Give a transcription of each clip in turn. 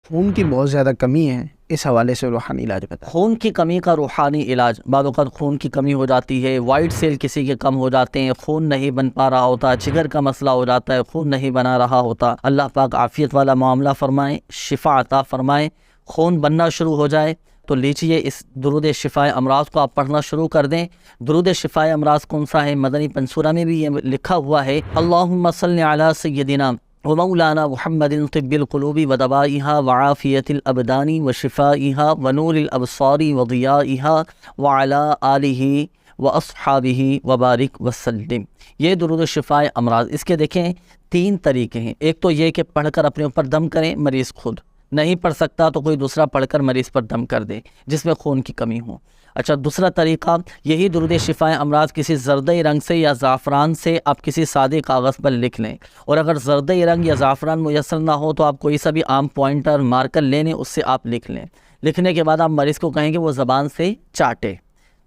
خون کی بہت زیادہ کمی ہے، اس حوالے سے روحانی علاج بتائیں۔ خون کی کمی کا روحانی علاج، بعض اوقات خون کی کمی ہو جاتی ہے، وائٹ سیل کسی کے کم ہو جاتے ہیں، خون نہیں بن پا رہا ہوتا، جگر کا مسئلہ ہو جاتا ہے، خون نہیں بنا رہا ہوتا، اللہ پاک عافیت والا معاملہ فرمائیں، شفا عطا فرمائیں، خون بننا شروع ہو جائے تو لیجیے اس درود شفائے امراض کو آپ پڑھنا شروع کر دیں۔ درود شفائے امراض کون سا ہے؟ مدنی پنسورہ میں بھی یہ لکھا ہوا ہے، اللہم صلی علی سیدنا ومولانا محمد طب القلوب ودوائها وعافیت الابدان وشفائها ونور الابصار وضیائها وعلى آلہ واصحابہ وبارک وسلم۔ یہ درود شفائے امراض، اس کے دیکھیں 3 طریقے ہیں۔ ایک تو یہ کہ پڑھ کر اپنے اوپر دم کریں، مریض خود نہیں پڑھ سکتا تو کوئی دوسرا پڑھ کر مریض پر دم کر دے جس میں خون کی کمی ہو۔ اچھا، دوسرا طریقہ یہی درود شفائے امراض کسی زردئی رنگ سے یا زعفران سے آپ کسی سادے کاغذ پر لکھ لیں، اور اگر زردئی رنگ یا زعفران میسر نہ ہو تو آپ کوئی سا بھی عام پوائنٹر مارکر لے لیں، اس سے آپ لکھ لیں۔ لکھنے کے بعد آپ مریض کو کہیں گے وہ زبان سے چاٹے،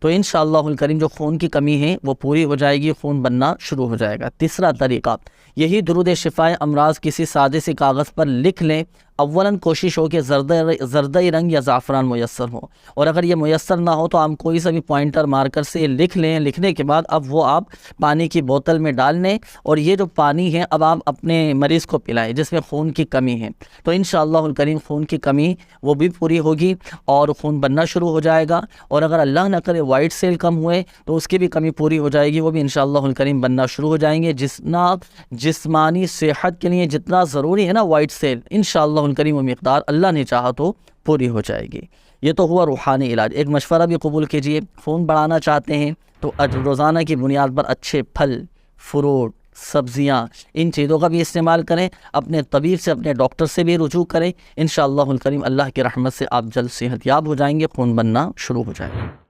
تو انشاءاللہ الکریم جو خون کی کمی ہے وہ پوری ہو جائے گی، خون بننا شروع ہو جائے گا۔ تیسرا طریقہ یہی درود شفائے امراض کسی سادے سے کاغذ پر لکھ لیں، اولاً کوشش ہو کہ زردئی رنگ یا زعفران میسر ہو، اور اگر یہ میسر نہ ہو تو آپ کوئی سا بھی پوائنٹر مارکر سے لکھ لیں۔ لکھنے کے بعد اب وہ آپ پانی کی بوتل میں ڈال لیں، اور یہ جو پانی ہے اب آپ اپنے مریض کو پلائیں جس میں خون کی کمی ہے، تو انشاءاللہ الکریم خون کی کمی وہ بھی پوری ہوگی اور خون بننا شروع ہو جائے گا، اور اگر اللہ نہ کرے وائٹ سیل کم ہوئے تو اس کی بھی کمی پوری ہو جائے گی، وہ بھی انشاءاللہ الکریم بننا شروع ہو جائیں گے۔ جتنا جسمانی صحت کے لیے جتنا ضروری ہے نا وائٹ سیل، انشاءاللہ الکریم وہ مقدار اللہ نے چاہا تو پوری ہو جائے گی۔ یہ تو ہوا روحانی علاج۔ ایک مشورہ بھی قبول کیجئے، خون بڑھانا چاہتے ہیں تو روزانہ کی بنیاد پر اچھے پھل، فروٹ، سبزیاں، ان چیزوں کا بھی استعمال کریں، اپنے طبیب سے اپنے ڈاکٹر سے بھی رجوع کریں، انشاءاللہ الکریم اللہ کی رحمت سے آپ جلد صحت یاب ہو جائیں گے، خون بننا شروع ہو جائے گا۔